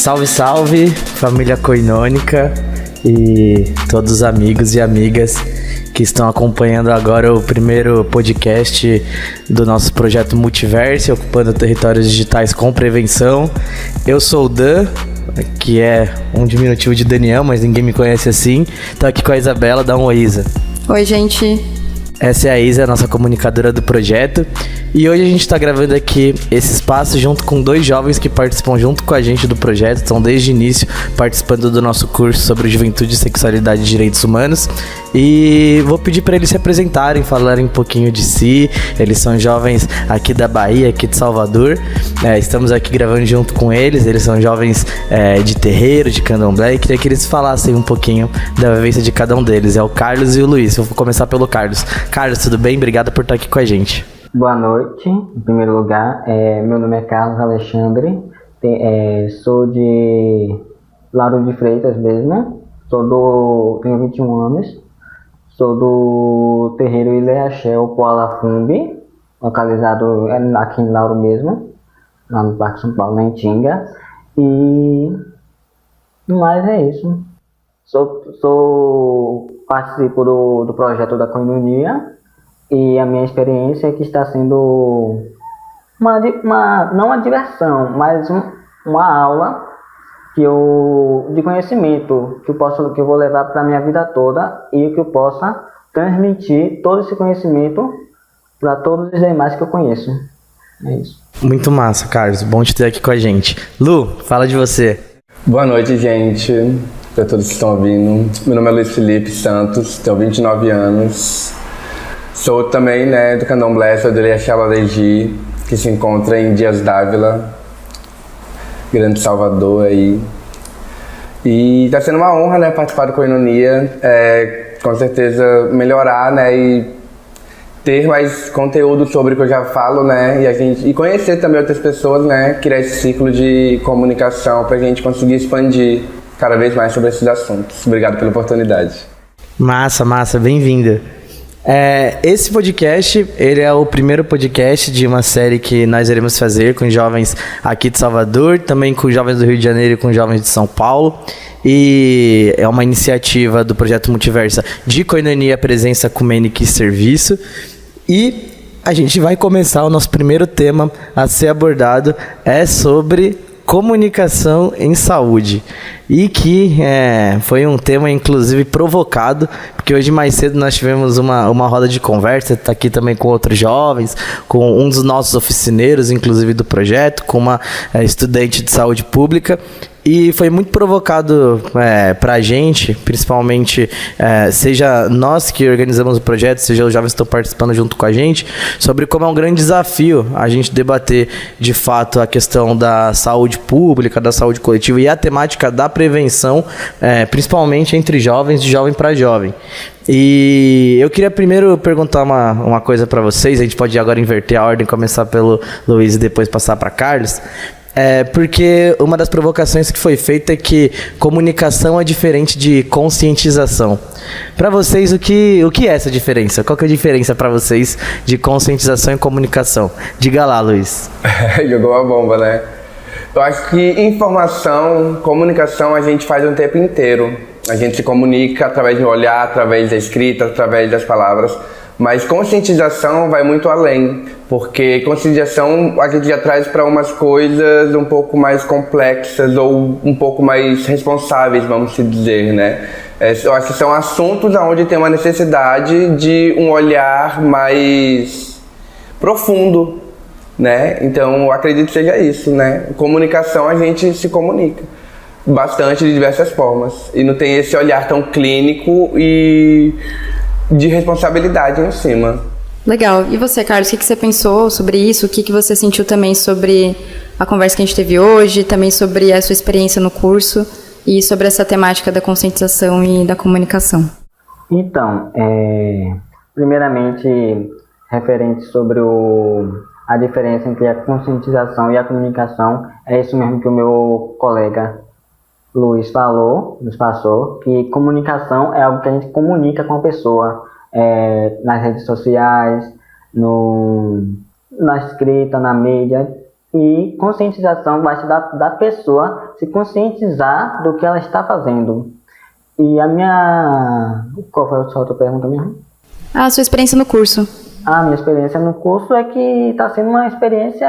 Salve, salve, família coinônica e todos os amigos e amigas que estão acompanhando agora o primeiro podcast do nosso projeto Multiverse, ocupando territórios digitais com prevenção. Eu sou o Dan, que é um diminutivo de Daniel, mas ninguém me conhece assim. Tô aqui com a Isabela, dá um oi, Isa. Oi, gente. Essa é a Isa, a nossa comunicadora do projeto. E hoje a gente está gravando aqui esse espaço junto com dois jovens que participam junto com a gente do projeto. Estão desde o início participando do nosso curso sobre juventude, sexualidade e direitos humanos. E vou pedir para eles se apresentarem, falarem um pouquinho de si. Eles são jovens aqui da Bahia, aqui de Salvador. Estamos aqui gravando junto com eles. Eles são jovens de terreiro, de candomblé. E queria que eles falassem um pouquinho da vivência de cada um deles. É o Carlos e o Luiz. Eu vou começar pelo Carlos. Carlos, tudo bem? Obrigado por estar aqui com a gente. Boa noite, em primeiro lugar. Meu nome é Carlos Alexandre, sou de Lauro de Freitas mesmo, tenho 21 anos, sou do terreiro Ileaxé, o Poalafumbi, localizado aqui em Lauro mesmo, lá no Parque São Paulo, na Itinga, e mais é isso. Participo do projeto da Coinonia. E a minha experiência é que está sendo não uma diversão, mas uma aula de conhecimento que eu vou levar para a minha vida toda e que eu possa transmitir todo esse conhecimento para todos os demais que eu conheço. É isso. Muito massa, Carlos. Bom te ter aqui com a gente. Lu, fala de você. Boa noite, gente. Para todos que estão ouvindo. Meu nome é Luiz Felipe Santos, tenho 29 anos. Sou também, do candomblé, sou do Ileaxé Lareji, que se encontra em Dias Dávila, Grande Salvador aí. E está sendo uma honra, participar do Coinonia, com certeza melhorar, e ter mais conteúdo sobre o que eu já falo, e conhecer também outras pessoas, criar esse ciclo de comunicação para a gente conseguir expandir cada vez mais sobre esses assuntos. Obrigado pela oportunidade. Massa, bem-vinda. Esse podcast, ele é o primeiro podcast de uma série que nós iremos fazer com jovens aqui de Salvador, também com jovens do Rio de Janeiro e com jovens de São Paulo. E é uma iniciativa do Projeto Multiversa de Coinonia, Presença, Ecumênica e Serviço. E a gente vai começar o nosso primeiro tema a ser abordado, sobre comunicação em saúde, e que foi um tema inclusive provocado, porque hoje mais cedo nós tivemos uma roda de conversa, está aqui também com outros jovens, com um dos nossos oficineiros, inclusive do projeto, com uma estudante de saúde pública, e foi muito provocado para a gente, principalmente, seja nós que organizamos o projeto, seja os jovens que estão participando junto com a gente, sobre como é um grande desafio a gente debater de fato a questão da saúde pública, da saúde coletiva e a temática da prevenção, principalmente entre jovens, de jovem para jovem. E eu queria primeiro perguntar uma coisa para vocês, a gente pode agora inverter a ordem, começar pelo Luiz e depois passar para Carlos. Porque uma das provocações que foi feita é que comunicação é diferente de conscientização. Para vocês, o que é essa diferença? Qual que é a diferença para vocês de conscientização e comunicação? Diga lá, Luiz. Jogou a bomba, Eu acho que informação, comunicação a gente faz o tempo inteiro. A gente se comunica através do olhar, através da escrita, através das palavras. Mas conscientização vai muito além, porque conscientização a gente já traz para umas coisas um pouco mais complexas ou um pouco mais responsáveis, vamos se dizer, Eu acho que são assuntos onde tem uma necessidade de um olhar mais profundo, Então eu acredito que seja isso, Comunicação, a gente se comunica bastante de diversas formas e não tem esse olhar tão clínico e de responsabilidade em cima. Legal. E você, Carlos, o que você pensou sobre isso? O que você sentiu também sobre a conversa que a gente teve hoje, também sobre a sua experiência no curso e sobre essa temática da conscientização e da comunicação? Então, primeiramente, referente sobre a diferença entre a conscientização e a comunicação, é isso mesmo que o meu colega Luiz nos passou, que comunicação é algo que a gente comunica com a pessoa, nas redes sociais, na escrita, na mídia, E conscientização basta da pessoa se conscientizar do que ela está fazendo. E a minha... Qual foi a sua outra pergunta mesmo? A sua experiência no curso. A minha experiência no curso é que está sendo uma experiência,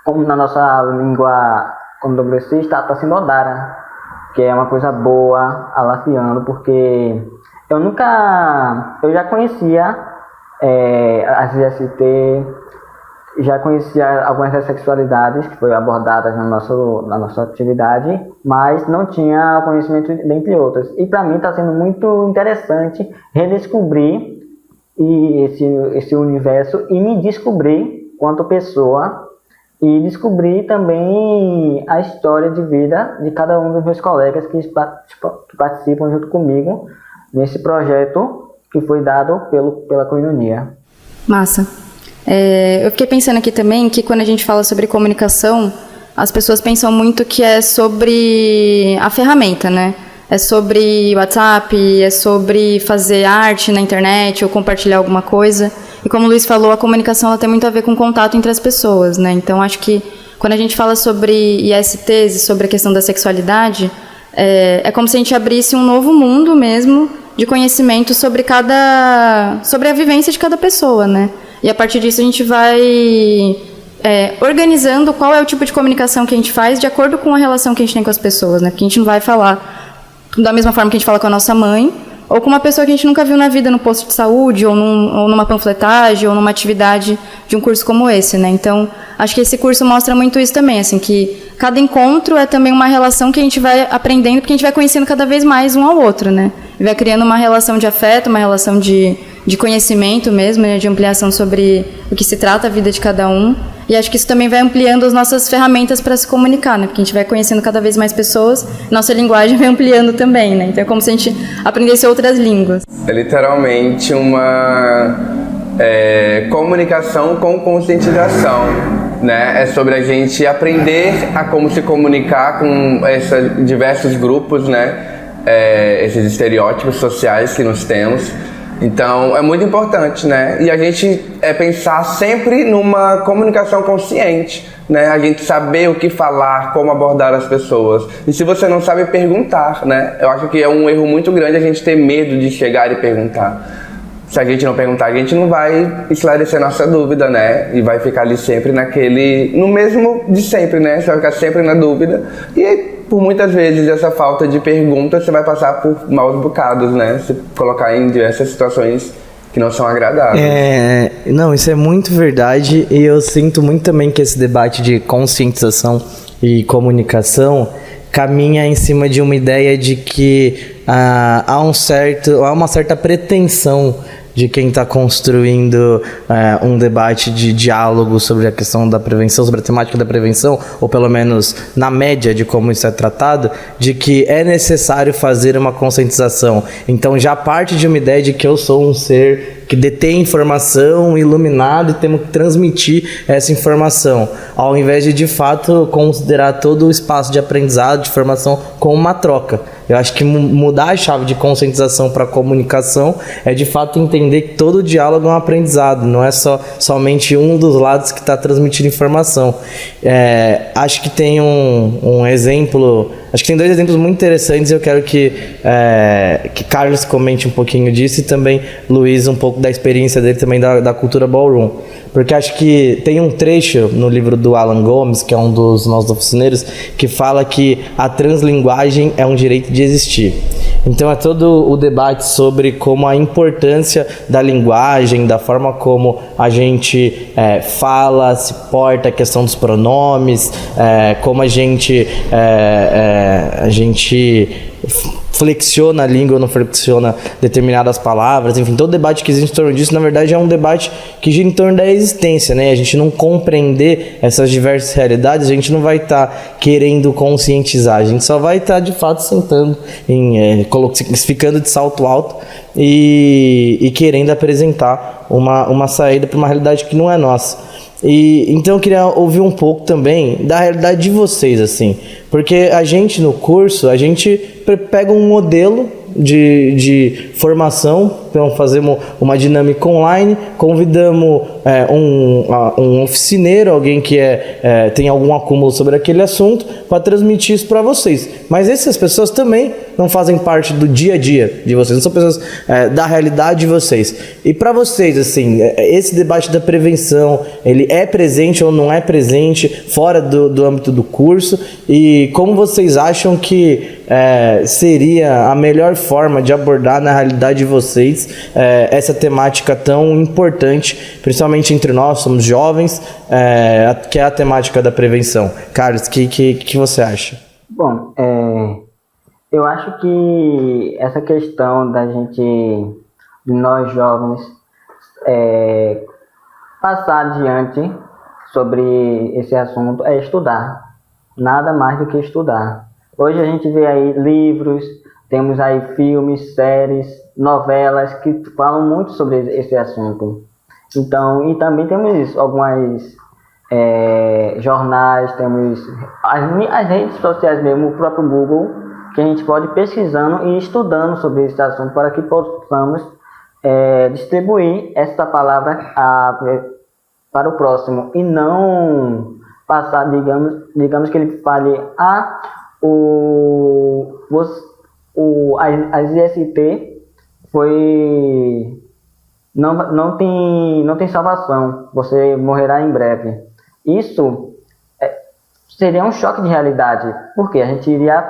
como na nossa língua como progressista, está sendo odara, que é uma coisa boa, alafiando, porque eu já conhecia as IST, já conhecia algumas das sexualidades que foram abordadas na nossa atividade, mas não tinha conhecimento dentre outras. E para mim está sendo muito interessante redescobrir esse universo e me descobrir quanto pessoa e descobrir também a história de vida de cada um dos meus colegas que participam junto comigo nesse projeto que foi dado pela Koinonia. Massa. Eu fiquei pensando aqui também que quando a gente fala sobre comunicação, as pessoas pensam muito que é sobre a ferramenta, né? É sobre WhatsApp, é sobre fazer arte na internet ou compartilhar alguma coisa. E como o Luiz falou, a comunicação ela tem muito a ver com o contato entre as pessoas, né? Então, acho que quando a gente fala sobre ISTs e sobre a questão da sexualidade, é como se a gente abrisse um novo mundo mesmo de conhecimento sobre a vivência de cada pessoa, né? E a partir disso a gente vai organizando qual é o tipo de comunicação que a gente faz de acordo com a relação que a gente tem com as pessoas, né? Porque a gente não vai falar da mesma forma que a gente fala com a nossa mãe, ou com uma pessoa que a gente nunca viu na vida no posto de saúde, ou numa panfletagem, ou numa atividade de um curso como esse, né? Então, acho que esse curso mostra muito isso também, assim, que cada encontro é também uma relação que a gente vai aprendendo, porque a gente vai conhecendo cada vez mais um ao outro, né? E vai criando uma relação de afeto, uma relação de conhecimento mesmo, né? De ampliação sobre o que se trata a vida de cada um. E acho que isso também vai ampliando as nossas ferramentas para se comunicar, né? Porque a gente vai conhecendo cada vez mais pessoas, nossa linguagem vai ampliando também, né? Então é como se a gente aprendesse outras línguas. É literalmente uma comunicação com conscientização, né? É sobre a gente aprender a como se comunicar com esses diversos grupos, né? Esses estereótipos sociais que nós temos. Então, é muito importante, né? E a gente pensar sempre numa comunicação consciente, né? A gente saber o que falar, como abordar as pessoas. E se você não sabe, perguntar, né? Eu acho que é um erro muito grande a gente ter medo de chegar e perguntar. Se a gente não perguntar, a gente não vai esclarecer nossa dúvida, né? E vai ficar ali sempre no mesmo de sempre, né? Você vai ficar sempre na dúvida. E por muitas vezes essa falta de pergunta você vai passar por maus bocados, né? Se colocar em diversas situações que não são agradáveis. Não, isso é muito verdade, e eu sinto muito também que esse debate de conscientização e comunicação caminha em cima de uma ideia de que há uma certa pretensão de quem está construindo um debate de diálogo sobre a questão da prevenção, sobre a temática da prevenção, ou pelo menos na média de como isso é tratado, de que é necessário fazer uma conscientização. Então já parte de uma ideia de que eu sou um ser que detém informação iluminado e temos que transmitir essa informação, ao invés de fato considerar todo o espaço de aprendizado, de formação como uma troca. Eu acho que mudar a chave de conscientização para comunicação é de fato entender que todo diálogo é um aprendizado, não é somente um dos lados que está transmitindo informação. Acho que tem um exemplo, acho que tem dois exemplos muito interessantes e eu quero que Carlos comente um pouquinho disso e também Luiz um pouco da experiência dele também da cultura ballroom. Porque acho que tem um trecho no livro do Alan Gomes, que é um dos nossos oficineiros, que fala que a translinguagem é um direito de existir. Então é todo o debate sobre como a importância da linguagem, da forma como a gente fala, se porta, a questão dos pronomes, como a gente flexiona a língua ou não flexiona determinadas palavras, enfim, todo debate que existe em torno disso, na verdade, é um debate que gira em torno da existência, né? A gente não compreender essas diversas realidades, a gente não vai estar querendo conscientizar, a gente só vai estar, de fato, sentando, ficando de salto alto e querendo apresentar uma saída para uma realidade que não é nossa. Então eu queria ouvir um pouco também da realidade de vocês, assim, porque a gente no curso, a gente pega um modelo de formação Então fazemos uma dinâmica online, convidamos um oficineiro, alguém que tem algum acúmulo sobre aquele assunto, para transmitir isso para vocês. Mas essas pessoas também não fazem parte do dia a dia de vocês, não são pessoas da realidade de vocês. E para vocês, assim, esse debate da prevenção, ele é presente ou não é presente fora do âmbito do curso? E como vocês acham que seria a melhor forma de abordar na realidade de vocês essa temática tão importante, principalmente entre nós, somos jovens, que é a temática da prevenção? Carlos, o que você acha? Bom, eu acho que essa questão de nós jovens, passar adiante sobre esse assunto é estudar, nada mais do que estudar. Hoje a gente vê aí livros, temos aí filmes, séries, novelas que falam muito sobre esse assunto. Então, e também temos algumas jornais, temos as redes sociais mesmo, o próprio Google, que a gente pode ir pesquisando e estudando sobre esse assunto para que possamos distribuir essa palavra para o próximo e não passar, digamos que ele fale as IST não tem salvação, você morrerá em breve. Isso seria um choque de realidade, porque a gente iria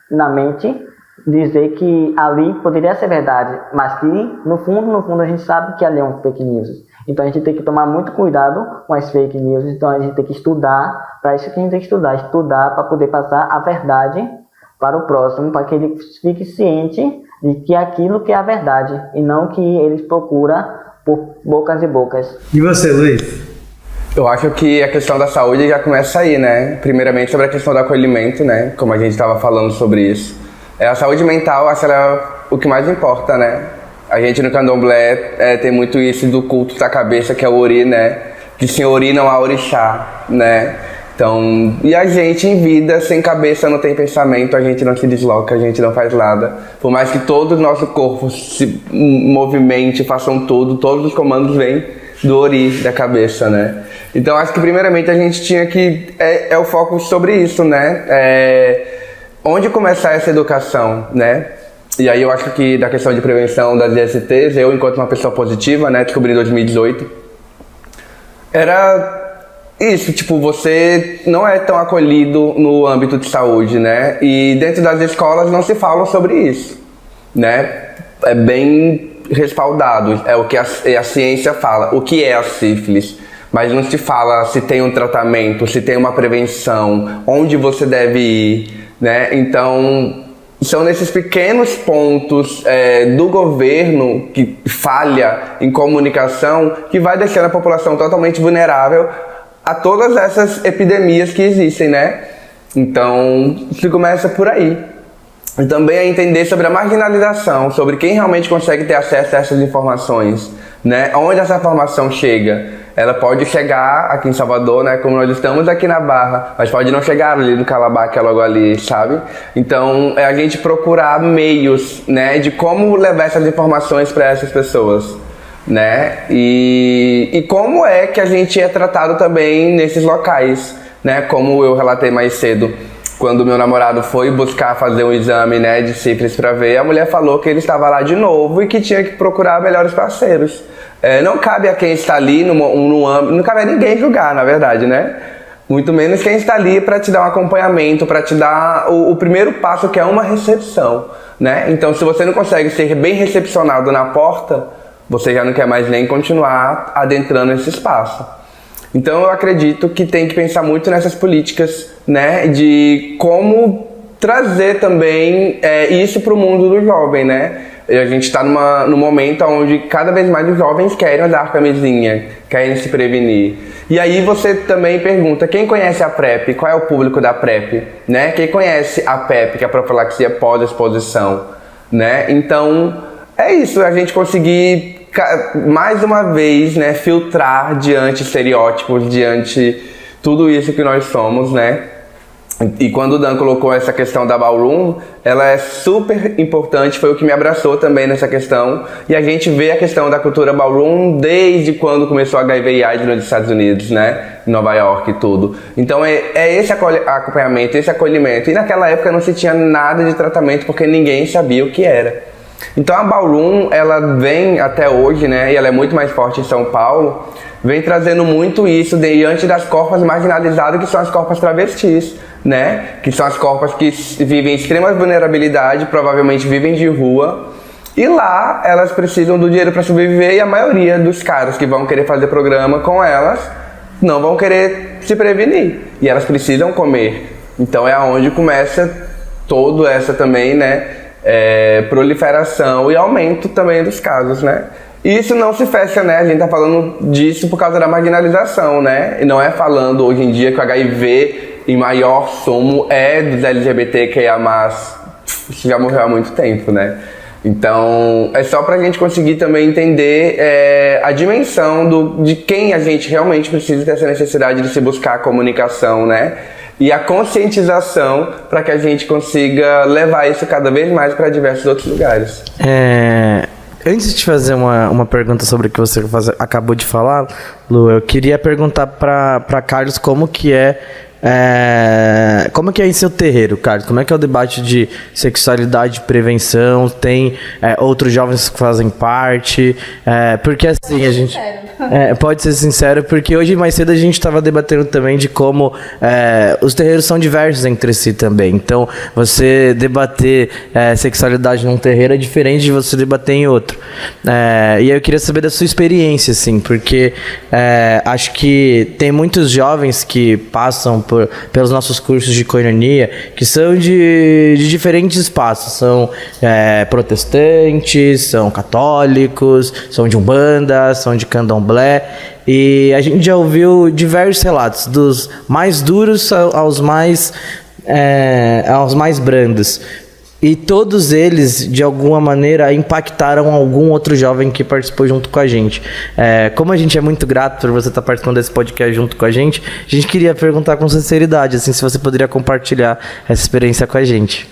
na mente dizer que ali poderia ser verdade, mas que no fundo a gente sabe que ali é um fake news. Então a gente tem que tomar muito cuidado com as fake news, então a gente tem que estudar, para isso que a gente tem que estudar para poder passar a verdade para o próximo, para que ele fique ciente de que aquilo que é a verdade, e não que ele procura por bocas e bocas. E você, Luiz? Eu acho que a questão da saúde já começa aí, né? Primeiramente sobre a questão do acolhimento, né? Como a gente estava falando sobre isso. A saúde mental, acho que é o que mais importa, né? A gente no candomblé tem muito isso do culto da cabeça, que é o ori, né? Que sem ori não há orixá, né? Então, e a gente em vida, sem cabeça, não tem pensamento, a gente não se desloca, a gente não faz nada. Por mais que todo o nosso corpo se movimente, façam tudo, todos os comandos vêm do ori, da cabeça, né? Então, acho que primeiramente a gente tinha que... o foco sobre isso, né? Onde começar essa educação, né? E aí eu acho que da questão de prevenção das ISTs, eu, enquanto uma pessoa positiva, né, descobri em 2018, era isso, tipo, você não é tão acolhido no âmbito de saúde, né? E dentro das escolas não se fala sobre isso, né? É bem respaldado, é o que a ciência fala, o que é a sífilis. Mas não se fala se tem um tratamento, se tem uma prevenção, onde você deve ir, né? Então, são nesses pequenos pontos do governo que falha em comunicação que vai deixando a população totalmente vulnerável a todas essas epidemias que existem, né? Então, se começa por aí. E também a entender sobre a marginalização, sobre quem realmente consegue ter acesso a essas informações, né? Onde essa informação chega. Ela pode chegar aqui em Salvador, né, como nós estamos aqui na Barra, mas pode não chegar ali no Calabá, que é logo ali, sabe? Então, é a gente procurar meios, né, de como levar essas informações para essas pessoas, né? E como é que a gente é tratado também nesses locais, né? Como eu relatei mais cedo, quando meu namorado foi buscar fazer um exame, né, de sífilis para ver, a mulher falou que ele estava lá de novo e que tinha que procurar melhores parceiros. Não cabe a quem está ali no âmbito, não cabe a ninguém julgar, na verdade, né? Muito menos quem está ali para te dar um acompanhamento, para te dar o primeiro passo, que é uma recepção, né? Então, se você não consegue ser bem recepcionado na porta, você já não quer mais nem continuar adentrando esse espaço. Então, eu acredito que tem que pensar muito nessas políticas, né? De como trazer também isso para o mundo do jovem, né? E a gente está num momento onde cada vez mais os jovens querem usar camisinha, querem se prevenir. E aí você também pergunta, quem conhece a PrEP? Qual é o público da PrEP? Né? Quem conhece a PEP, que é a profilaxia pós-exposição? Né? Então, é isso, a gente conseguir, mais uma vez, né, filtrar diante estereótipos, diante tudo isso que nós somos, né? E quando o Dan colocou essa questão da ballroom, ela é super importante, foi o que me abraçou também nessa questão. E a gente vê a questão da cultura ballroom desde quando começou a HIV e AIDS nos Estados Unidos, né? Em Nova York e tudo. Então é esse acompanhamento, esse acolhimento. E naquela época não se tinha nada de tratamento porque ninguém sabia o que era. Então a ballroom, ela vem até hoje, né? E ela é muito mais forte em São Paulo. Vem trazendo muito isso diante das corpas marginalizadas, que são as corpas travestis, né? Que são as corpas que vivem em extrema vulnerabilidade, provavelmente vivem de rua. E lá elas precisam do dinheiro para sobreviver, e a maioria dos caras que vão querer fazer programa com elas não vão querer se prevenir. E elas precisam comer. Então é aonde começa toda essa também, né? Proliferação e aumento também dos casos, né? E isso não se fecha, né? A gente tá falando disso por causa da marginalização, né? E não é falando hoje em dia que o HIV em maior sumo é dos LGBTQIA+. Isso já morreu há muito tempo, né? Então, é só pra gente conseguir também entender a dimensão de quem a gente realmente precisa ter essa necessidade de se buscar a comunicação, né? E a conscientização para que a gente consiga levar isso cada vez mais para diversos outros lugares. Antes de fazer uma pergunta sobre o que você acabou de falar, Lu, eu queria perguntar para Carlos como que é em seu terreiro, Carlos? Como é que é o debate de sexualidade e prevenção? Tem outros jovens que fazem parte? Porque assim, a gente... pode ser sincero, porque hoje mais cedo a gente estava debatendo também de como os terreiros são diversos entre si também. Então, você debater sexualidade num terreiro é diferente de você debater em outro. E aí eu queria saber da sua experiência, assim, porque acho que tem muitos jovens que passam pelos nossos cursos de koinonia, que são de diferentes espaços. São protestantes, são católicos, são de Umbanda, são de Candomblé. E a gente já ouviu diversos relatos, dos mais duros aos mais brandos. E todos eles, de alguma maneira, impactaram algum outro jovem que participou junto com a gente. Como a gente é muito grato por você estar participando desse podcast junto com a gente queria perguntar com sinceridade, assim, se você poderia compartilhar essa experiência com a gente.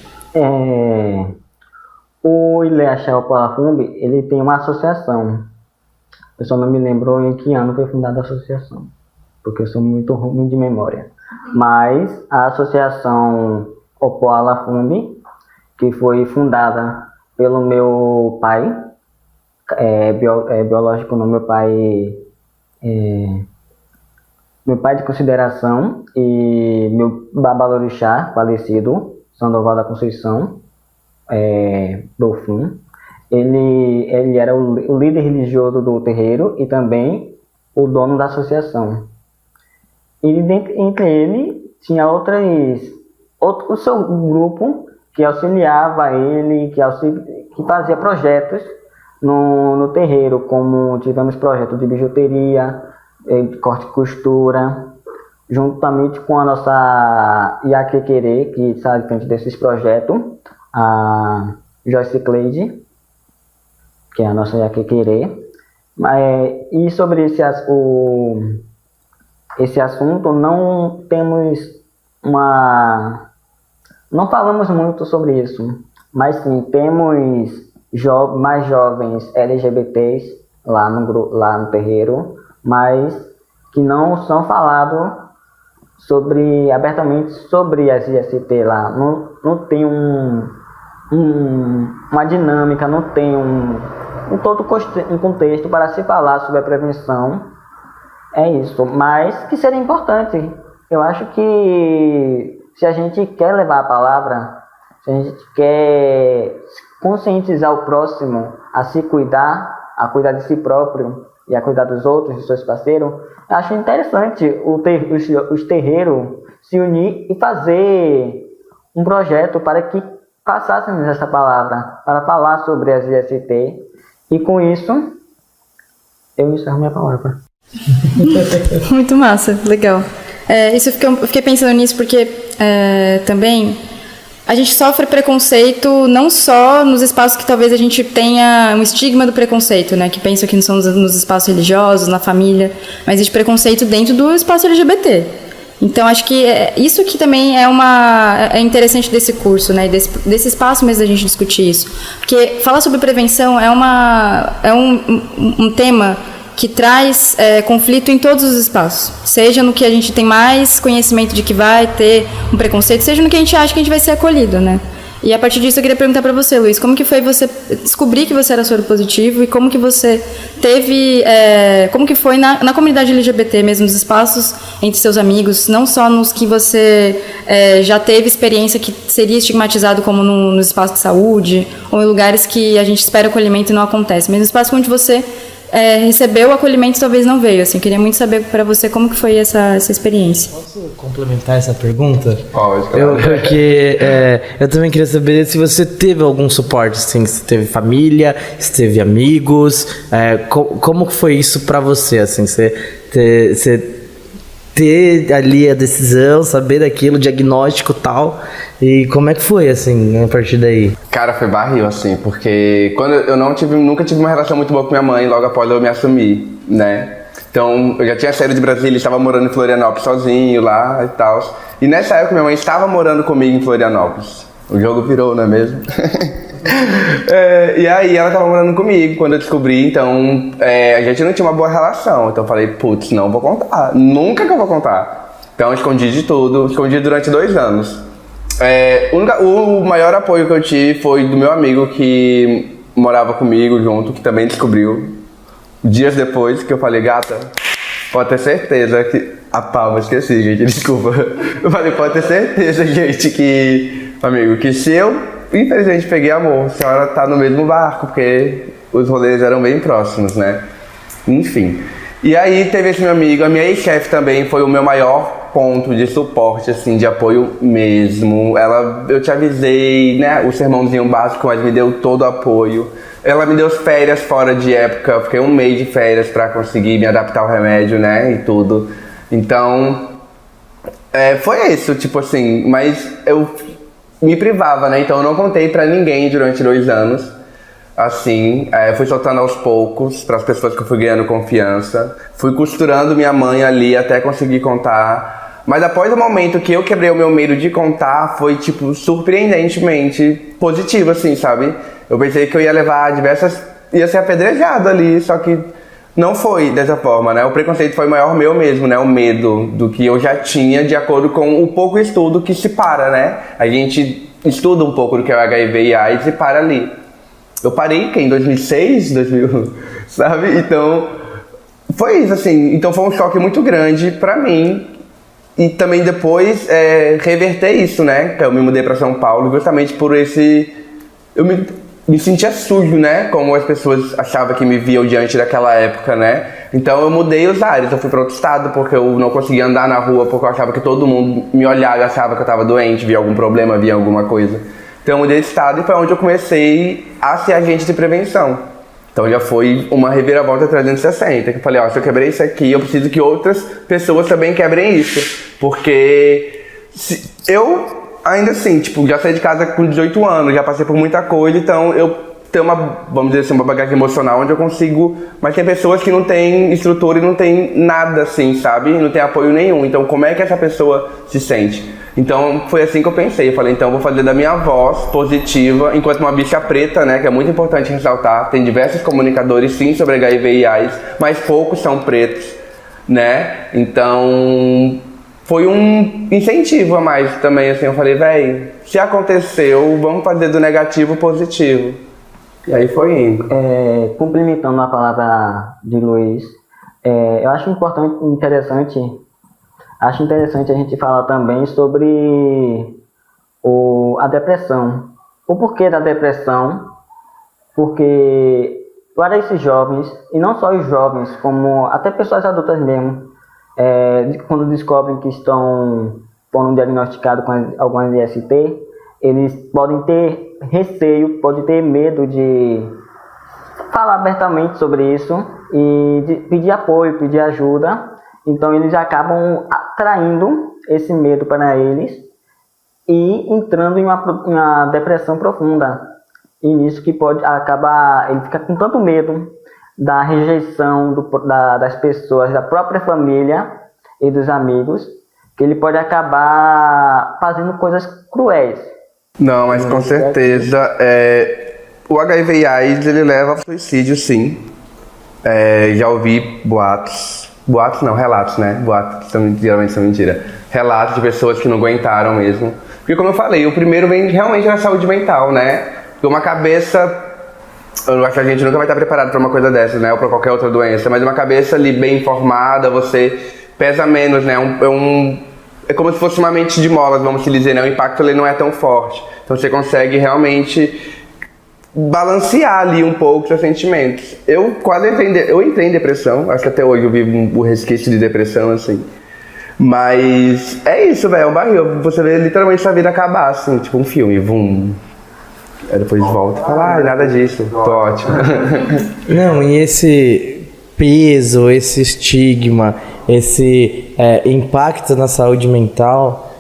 O Ileachel Palafumbi, ele tem uma associação. Eu só não me lembro em que ano foi fundada a associação, porque eu sou muito ruim de memória. Mas a associação Opoala Fumbi, que foi fundada pelo meu pai, biológico não, meu pai de consideração, e meu babalorixá falecido, Sandoval da Conceição, Dofum. Ele era o líder religioso do terreiro e também o dono da associação. E entre ele tinha o seu grupo que auxiliava ele, que fazia projetos no terreiro, como tivemos projetos de bijuteria, corte e costura, juntamente com a nossa Iaquequerê, que está à frente desses projetos, a Joyce Cleide, que é a nossa Iaquequerê. E sobre esse assunto, não falamos muito sobre isso, mas sim, temos mais jovens LGBTs lá no terreiro, mas que não são falados abertamente sobre as IST lá. Não tem uma dinâmica, não tem um contexto para se falar sobre a prevenção. É isso, mas que seria importante. Eu acho que se a gente quer levar a palavra, se a gente quer conscientizar o próximo a se cuidar, a cuidar de si próprio e a cuidar dos outros, dos seus parceiros, acho interessante os terreiros se unir e fazer um projeto para que passássemos essa palavra, para falar sobre as IST. E com isso, eu encerro minha palavra. Muito massa, legal. Eu fiquei pensando nisso porque também a gente sofre preconceito não só nos espaços que talvez a gente tenha um estigma do preconceito, né? Que pensa que não são nos espaços religiosos, na família, mas existe preconceito dentro do espaço LGBT. Então, acho que isso que também é interessante desse curso, né? Desse espaço mesmo da gente discutir isso. Porque falar sobre prevenção é um tema que traz conflito em todos os espaços. Seja no que a gente tem mais conhecimento de que vai ter um preconceito, seja no que a gente acha que a gente vai ser acolhido, né? E a partir disso eu queria perguntar para você, Luiz, como que foi você descobrir que você era soropositivo e como que você teve, como que foi na comunidade LGBT mesmo, nos espaços entre seus amigos, não só nos que você já teve experiência que seria estigmatizado como nos espaços de saúde ou em lugares que a gente espera acolhimento e não acontece, mas no espaço onde você recebeu o acolhimento e talvez não veio. Assim, eu queria muito saber para você como que foi essa experiência. Posso complementar essa pergunta? Pode, claro. Porque eu também queria saber se você teve algum suporte, assim, se teve família, se teve amigos, como que foi isso para você, assim, você ter ali a decisão, saber daquilo, o diagnóstico e tal, e como é que foi, assim, a partir daí? Cara, foi barril, assim, porque quando eu nunca tive uma relação muito boa com minha mãe, logo após eu me assumir, né? Então, eu já tinha saído de Brasília, estava morando em Florianópolis sozinho lá e tal. E nessa época, minha mãe estava morando comigo em Florianópolis. O jogo virou, não é mesmo? E aí, ela estava morando comigo quando eu descobri, então, a gente não tinha uma boa relação. Então, eu falei, putz, não vou contar, nunca que eu vou contar. Então, eu escondi de tudo, escondi durante 2 anos. O maior apoio que eu tive foi do meu amigo que morava comigo junto, que também descobriu dias depois, que eu falei, gata, pode ter certeza que... A palma, esqueci, gente, desculpa. Eu falei, pode ter certeza, gente, que... Amigo, que se eu, infelizmente, peguei amor, a senhora tá no mesmo barco, porque os rolês eram bem próximos, né? Enfim. E aí teve esse meu amigo, a minha ex-chefe também foi o meu maior ponto de suporte, assim, de apoio mesmo. Eu te avisei, né, o sermãozinho básico, mas me deu todo o apoio. Ela me deu férias fora de época, eu fiquei 1 mês de férias pra conseguir me adaptar ao remédio, né, e tudo. Então, foi isso, tipo assim, mas eu me privava, né, então eu não contei pra ninguém durante 2 anos. Assim, fui soltando aos poucos para as pessoas que eu fui ganhando confiança. Fui costurando minha mãe ali até conseguir contar. Mas após o momento que eu quebrei o meu medo de contar, foi, tipo, surpreendentemente positivo, assim, sabe? Eu pensei que eu ia levar ia ser apedrejado ali, só que não foi dessa forma, né? O preconceito foi maior meu mesmo, né? O medo do que eu já tinha, de acordo com o pouco estudo que se para, né? A gente estuda um pouco do que é o HIV e AIDS e para ali. Eu parei em 2006, 2000, sabe? Então, foi isso, assim. Então foi um choque muito grande pra mim. E também depois reverter isso, né? Eu me mudei pra São Paulo justamente por esse... Eu me sentia sujo, né? Como as pessoas achavam que me viam diante daquela época, né? Então eu mudei os ares. Eu fui pra outro estado porque eu não conseguia andar na rua, porque eu achava que todo mundo me olhava e achava que eu tava doente, via algum problema, via alguma coisa. Então eu mudei de estado e foi onde eu comecei a ser agente de prevenção. Então já foi uma reviravolta 360, que eu falei, se eu quebrei isso aqui, eu preciso que outras pessoas também quebrem isso. Porque eu ainda assim, tipo, já saí de casa com 18 anos, já passei por muita coisa, então eu tenho vamos dizer assim, uma bagagem emocional onde eu consigo... Mas tem pessoas que não têm estrutura e não tem nada assim, sabe? Não tem apoio nenhum. Então como é que essa pessoa se sente? Então foi assim que eu pensei, eu falei, então eu vou fazer da minha voz positiva, enquanto uma bicha preta, né, que é muito importante ressaltar, tem diversos comunicadores sim sobre HIV e AIDS, mas poucos são pretos, né, então foi um incentivo a mais também, assim, eu falei, se aconteceu, vamos fazer do negativo positivo, e aí foi indo. Complementando a palavra de Luiz, eu acho interessante a gente falar também sobre a depressão. O porquê da depressão? Porque para esses jovens, e não só os jovens, como até pessoas adultas mesmo, quando descobrem que foram diagnosticados com algumas IST, eles podem ter receio, podem ter medo de falar abertamente sobre isso e de pedir apoio, pedir ajuda. Então eles acabam atraindo esse medo para eles e entrando em uma depressão profunda. E nisso que pode acabar, ele fica com tanto medo da rejeição das pessoas, da própria família e dos amigos, que ele pode acabar fazendo coisas cruéis. Não, mas com certeza, o HIV e AIDS, ele leva ao suicídio, sim. Já ouvi boatos não, relatos, né? Boatos geralmente são mentira. Relatos de pessoas que não aguentaram mesmo. Porque como eu falei, o primeiro vem realmente na saúde mental, né? Porque uma cabeça, eu acho que a gente nunca vai estar preparado para uma coisa dessa, né? Ou para qualquer outra doença, mas uma cabeça ali bem informada, você pesa menos, né? É como se fosse uma mente de molas, vamos dizer, né? O impacto ali não é tão forte. Então você consegue realmente balancear ali um pouco seus sentimentos. Eu entrei em depressão, acho que até hoje eu vivo um resquício de depressão, assim. Mas é isso, velho, é um barril. Você vê literalmente sua vida acabar, assim, tipo um filme, vum. Aí depois volta e fala, nada disso, tô ótimo. Não, e esse peso, esse estigma, esse impacto na saúde mental,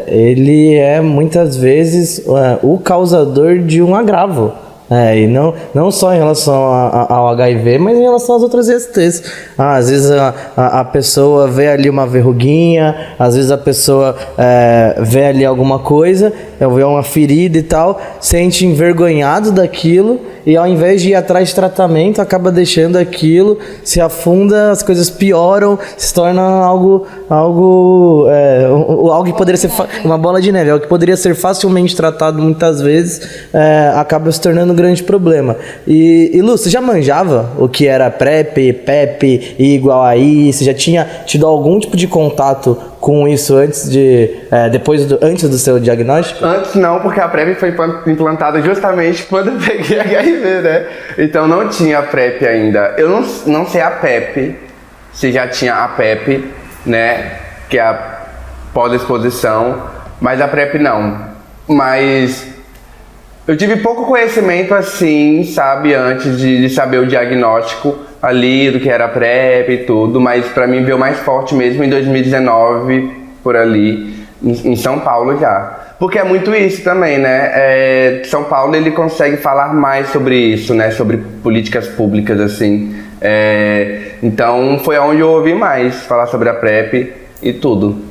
ele é muitas vezes o causador de um agravo. E não só em relação ao HIV, mas em relação às outras ISTs. Às vezes a pessoa vê ali uma verruguinha, às vezes a pessoa vê ali alguma coisa, vê uma ferida e tal, sente envergonhado daquilo e ao invés de ir atrás de tratamento, acaba deixando aquilo, se afunda, as coisas pioram, se torna algo que poderia ser uma bola de neve, algo que poderia ser facilmente tratado muitas vezes, acaba se tornando um grande problema. E Lu, você já manjava o que era PrEP, PEP e igual aí? Você já tinha tido algum tipo de contato com isso antes do seu diagnóstico? Antes não, porque a PrEP foi implantada justamente quando eu peguei HIV, né? Então não tinha a PrEP ainda. Eu não sei a PEP, se já tinha a PEP, né? Que é a pós-exposição, mas a PrEP não. Mas eu tive pouco conhecimento assim, sabe, antes de saber o diagnóstico ali do que era PrEP e tudo, mas pra mim veio mais forte mesmo em 2019, por ali, em São Paulo já. Porque é muito isso também, né? São Paulo, ele consegue falar mais sobre isso, né? Sobre políticas públicas, assim. Então foi onde eu ouvi mais falar sobre a PrEP e tudo.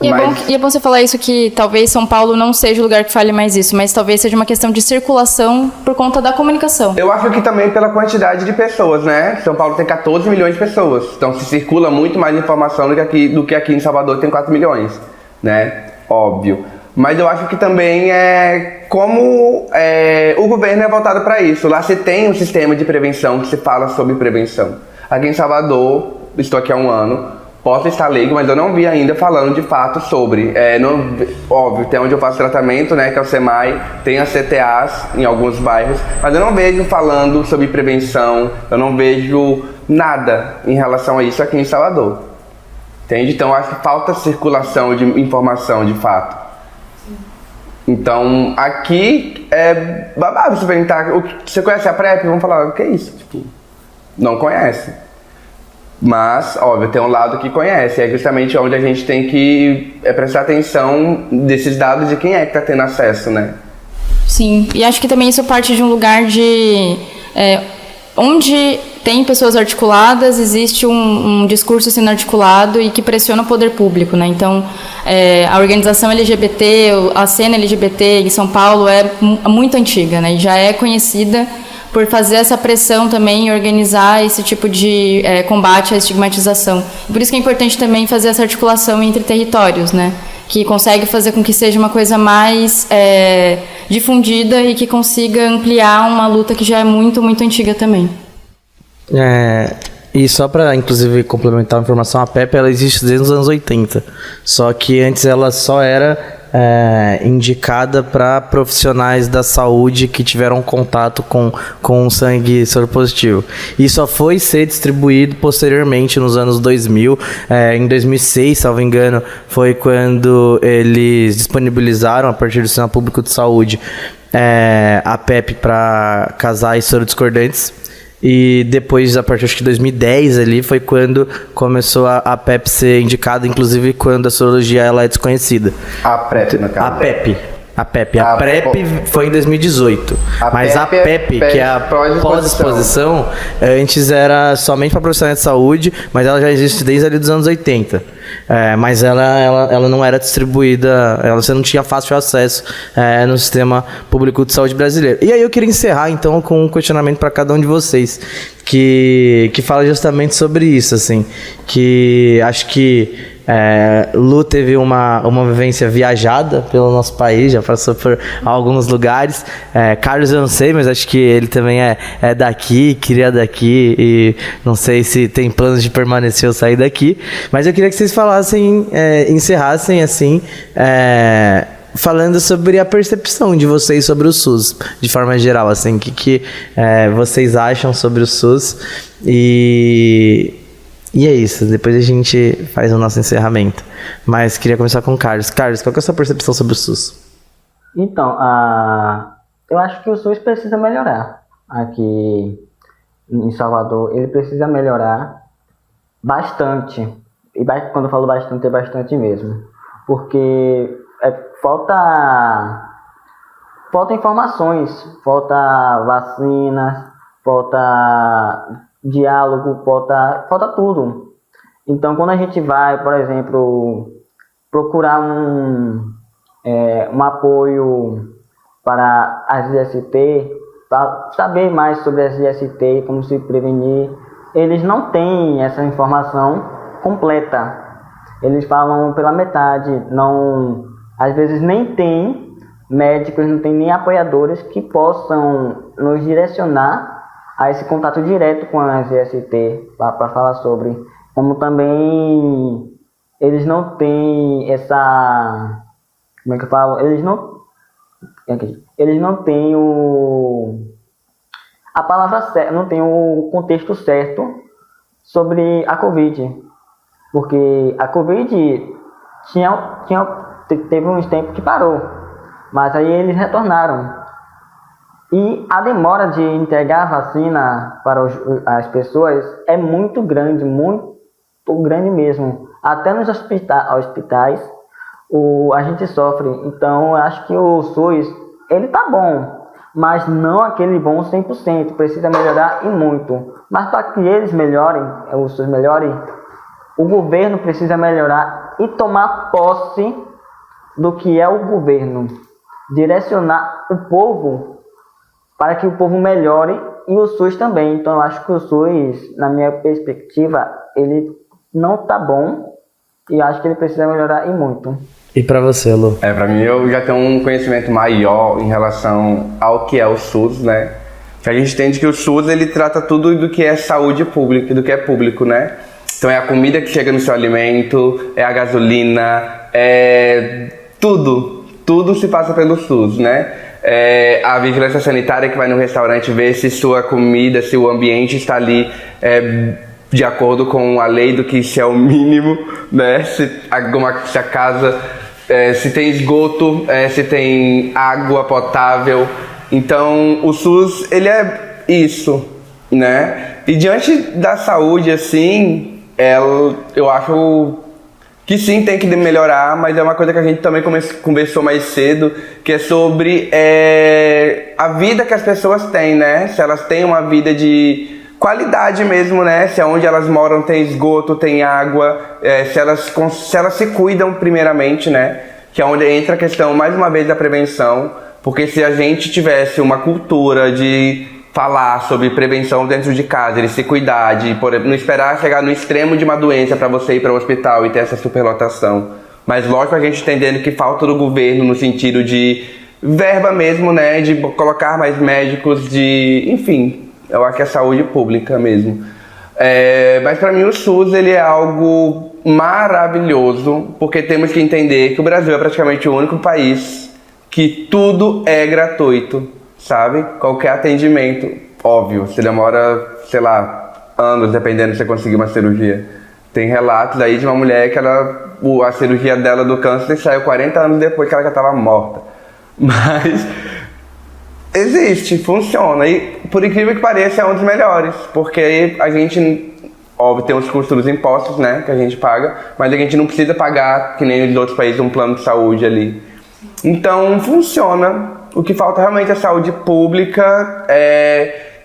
E é bom você falar isso, que talvez São Paulo não seja o lugar que fale mais isso, mas talvez seja uma questão de circulação por conta da comunicação. Eu acho que também pela quantidade de pessoas, né? São Paulo tem 14 milhões de pessoas, então se circula muito mais informação do que aqui em Salvador tem 4 milhões, né? Óbvio. Mas eu acho que também o governo é voltado para isso. Lá você tem um sistema de prevenção que se fala sobre prevenção. Aqui em Salvador, estou aqui há 1 ano, posso estar leigo, mas eu não vi ainda falando de fato sobre. Óbvio, tem onde eu faço tratamento, né, que é o SEMAI, tem as CTAs em alguns bairros, mas eu não vejo falando sobre prevenção, eu não vejo nada em relação a isso aqui em Salvador. Entende? Então, acho que falta circulação de informação, de fato. Então, aqui é babado você perguntar, você conhece a PrEP? Vamos falar, o que é isso? Tipo, não conhece. Mas, óbvio, tem um lado que conhece, é justamente onde a gente tem que prestar atenção desses dados de quem é que está tendo acesso, né? Sim, e acho que também isso parte de um lugar de... onde tem pessoas articuladas, existe um discurso sendo articulado e que pressiona o poder público, né? Então, a organização LGBT, a cena LGBT em São Paulo é muito antiga, né? E já é conhecida por fazer essa pressão também e organizar esse tipo de combate à estigmatização. Por isso que é importante também fazer essa articulação entre territórios, né? Que consegue fazer com que seja uma coisa mais difundida e que consiga ampliar uma luta que já é muito, muito antiga também. E só para, inclusive, complementar a informação, a PEP ela existe desde os anos 80. Só que antes ela só era indicada para profissionais da saúde que tiveram contato com sangue soropositivo. E só foi ser distribuído posteriormente nos anos 2000. Em 2006, salvo engano, foi quando eles disponibilizaram, a partir do Sistema Público de Saúde, a PEP para casais sorodiscordantes. E depois, a partir de 2010 ali, foi quando começou a PEP ser indicada, inclusive quando a sorologia ela é desconhecida. A PrEP, no caso. A PEP. A PEP. A PrEP foi em 2018. Mas a PEP, que é a pós-exposição, antes era somente para profissionais de saúde, mas ela já existe desde ali dos anos 80. Mas ela não era distribuída, você não tinha fácil acesso no sistema público de saúde brasileiro. E aí eu queria encerrar então com um questionamento para cada um de vocês, que fala justamente sobre isso, assim, que acho que Lu teve uma vivência viajada pelo nosso país, já passou por alguns lugares. Carlos eu não sei, mas acho que ele também é daqui, cria daqui, e não sei se tem planos de permanecer ou sair daqui. Mas eu queria que vocês falassem, encerrassem assim, falando sobre a percepção de vocês sobre o SUS, de forma geral, assim, o que vocês acham sobre o SUS. E é isso, depois a gente faz o nosso encerramento. Mas queria começar com o Carlos. Carlos, qual que é a sua percepção sobre o SUS? Então, eu acho que o SUS precisa melhorar. Aqui em Salvador, ele precisa melhorar bastante. E quando eu falo bastante, é bastante mesmo. Porque falta informações, falta vacinas, falta diálogo, falta tudo. Então, quando a gente vai, por exemplo, procurar um apoio para as IST, para saber mais sobre as IST, como se prevenir, eles não têm essa informação completa. Eles falam pela metade, às vezes nem tem médicos, não tem nem apoiadores que possam nos direcionar a esse contato direto com as IST para falar sobre. Como também eles não têm essa... Como é que eu falo? Eles não têm a palavra certa, não tem o contexto certo sobre a Covid. Porque a Covid teve uns tempos que parou, mas aí eles retornaram. E a demora de entregar a vacina para as pessoas é muito grande mesmo. Até nos hospitais a gente sofre. Então eu acho que o SUS, ele tá bom, mas não aquele bom 100%. Precisa melhorar e muito. Mas para que eles melhorem, o SUS melhore, o governo precisa melhorar e tomar posse do que é o governo. Direcionar o povo para que o povo melhore e o SUS também. Então eu acho que o SUS, na minha perspectiva, ele não tá bom e acho que ele precisa melhorar e muito. E para você, Lu? Para mim, eu já tenho um conhecimento maior em relação ao que é o SUS, né? Que a gente entende que o SUS, ele trata tudo do que é saúde pública, do que é público, né? Então é a comida que chega no seu alimento, é a gasolina, tudo se passa pelo SUS, né? A vigilância sanitária que vai no restaurante ver se sua comida, se o ambiente está ali de acordo com a lei do que isso é o mínimo, né? Se a casa, se tem esgoto, se tem água potável. Então o SUS, ele é isso, né? E diante da saúde, assim, eu acho que sim, tem que melhorar, mas é uma coisa que a gente também conversou mais cedo, que é sobre a vida que as pessoas têm, né? Se elas têm uma vida de qualidade mesmo, né? Se onde elas moram tem esgoto, tem água, se elas se cuidam primeiramente, né? Que é onde entra a questão, mais uma vez, da prevenção, porque se a gente tivesse uma cultura de falar sobre prevenção dentro de casa, de se cuidar, de não esperar chegar no extremo de uma doença para você ir para o hospital e ter essa superlotação. Mas lógico, a gente entendendo que falta do governo no sentido de verba mesmo, né? De colocar mais médicos, enfim, eu acho que é saúde pública mesmo. Mas para mim o SUS, ele é algo maravilhoso, porque temos que entender que o Brasil é praticamente o único país que tudo é gratuito, sabe? Qualquer atendimento, óbvio, você demora, sei lá, anos, dependendo se você conseguir uma cirurgia. Tem relatos aí de uma mulher que a cirurgia dela do câncer saiu 40 anos depois que ela já estava morta. Mas existe, funciona, e por incrível que pareça é um dos melhores, porque a gente, óbvio, tem os custos dos impostos, né, que a gente paga, mas a gente não precisa pagar, que nem nos outros países, um plano de saúde ali. Então, funciona. O que falta realmente é saúde pública,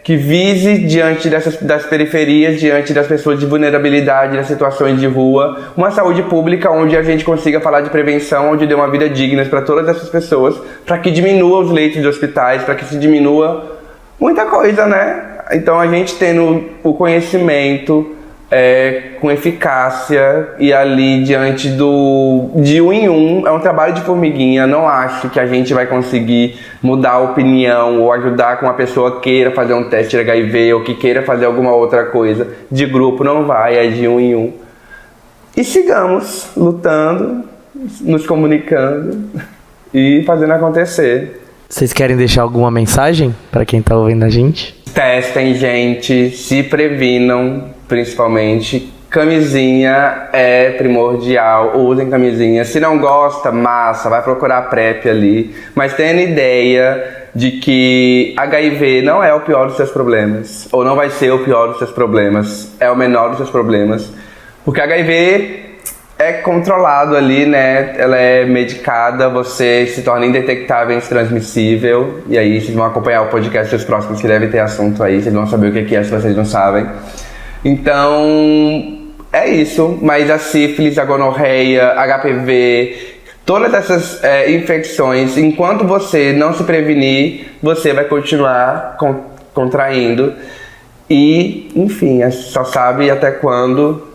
que vise diante das periferias, diante das pessoas de vulnerabilidade, das situações de rua, uma saúde pública onde a gente consiga falar de prevenção, onde dê uma vida digna para todas essas pessoas, para que diminua os leitos de hospitais, para que se diminua muita coisa, né? Então a gente tendo o conhecimento com eficácia e ali diante de um em um, é um trabalho de formiguinha. Não acho que a gente vai conseguir mudar a opinião ou ajudar com uma pessoa queira fazer um teste de HIV ou que queira fazer alguma outra coisa de grupo, não vai, é de um em um. E sigamos lutando, nos comunicando e fazendo acontecer. Vocês querem deixar alguma mensagem para quem tá ouvindo a gente? Testem, gente, se previnam, principalmente. Camisinha é primordial, usem camisinha. Se não gosta, massa, vai procurar PrEP ali. Mas tenha ideia de que HIV não é o pior dos seus problemas, ou não vai ser o pior dos seus problemas, é o menor dos seus problemas. Porque HIV é controlado ali, né? Ela é medicada, você se torna indetectável e intransmissível. E aí vocês vão acompanhar o podcast dos próximos que deve ter assunto aí, vocês vão saber o que é se vocês não sabem. Então, é isso. Mas a sífilis, a gonorreia, HPV, todas essas infecções, enquanto você não se prevenir, você vai continuar contraindo. E, enfim, só sabe até quando,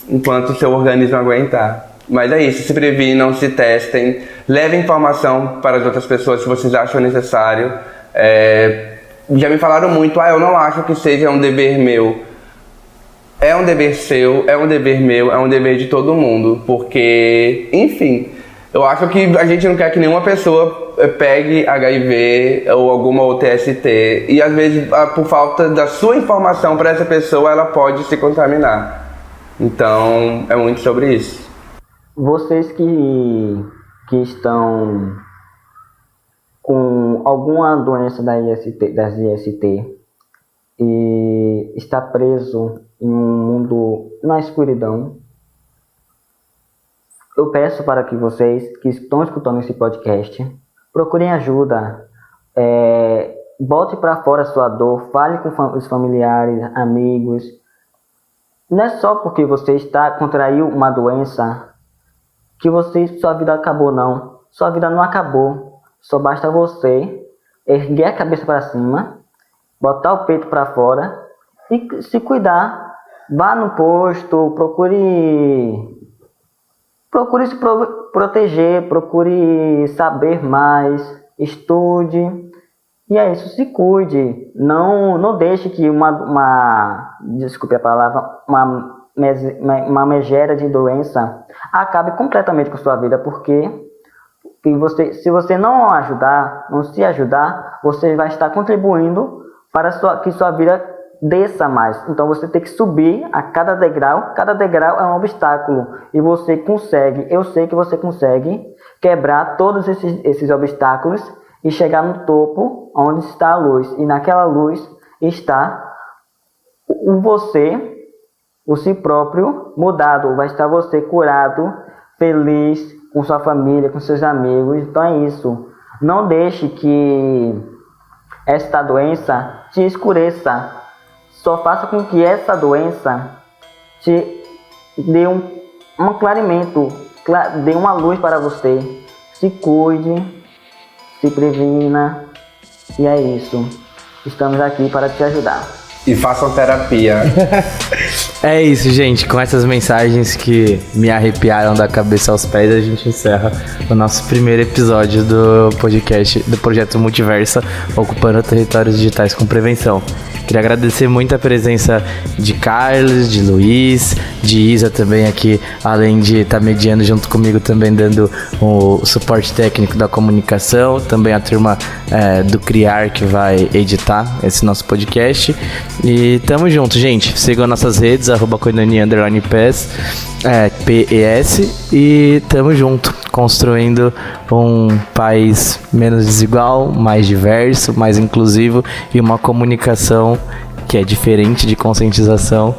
enquanto o seu organismo aguentar. Mas é isso, se previnam, se testem, levem informação para as outras pessoas se vocês acham necessário. Já me falaram muito, eu não acho que seja um dever meu. É um dever seu, é um dever meu, é um dever de todo mundo, porque, enfim, eu acho que a gente não quer que nenhuma pessoa pegue HIV ou alguma outra ST, e às vezes, por falta da sua informação para essa pessoa, ela pode se contaminar. Então, é muito sobre isso. Vocês que estão com alguma doença das IST e está preso em um mundo na escuridão, eu peço para que vocês que estão escutando esse podcast procurem ajuda, bote para fora a sua dor, fale com os familiares, amigos. Não é só porque você contraiu uma doença que sua vida acabou, não. Sua vida não acabou. Só basta você erguer a cabeça para cima, botar o peito para fora e se cuidar. Vá no posto, procure se proteger, procure saber mais, estude. E é isso, se cuide. Não deixe que desculpe a palavra, uma megera de doença acabe completamente com sua vida, porque se você não se ajudar, você vai estar contribuindo para que sua vida desça mais. Então você tem que subir a cada degrau é um obstáculo, e você consegue, eu sei que você consegue quebrar todos esses obstáculos e chegar no topo onde está a luz, e naquela luz está o si próprio mudado, vai estar você curado, feliz, com sua família, com seus amigos. Então é isso, não deixe que esta doença te escureça, só faça com que essa doença te dê um clareamento, dê uma luz para você. Se cuide, se previna, e é isso. Estamos aqui para te ajudar. E façam terapia. É isso, gente. Com essas mensagens que me arrepiaram da cabeça aos pés, a gente encerra o nosso primeiro episódio do podcast do Projeto Multiversa, ocupando territórios digitais com prevenção. Queria agradecer muito a presença de Carlos, de Luiz, de Isa também aqui, além de estar mediando junto comigo, também dando o suporte técnico da comunicação, também a turma do Criar, que vai editar esse nosso podcast. E tamo junto, gente. Sigam nossas redes, @koinonia_PES, e tamo junto, construindo um país menos desigual, mais diverso, mais inclusivo, e uma comunicação que é diferente, de conscientização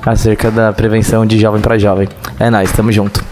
acerca da prevenção de jovem para jovem. É nóis, tamo junto.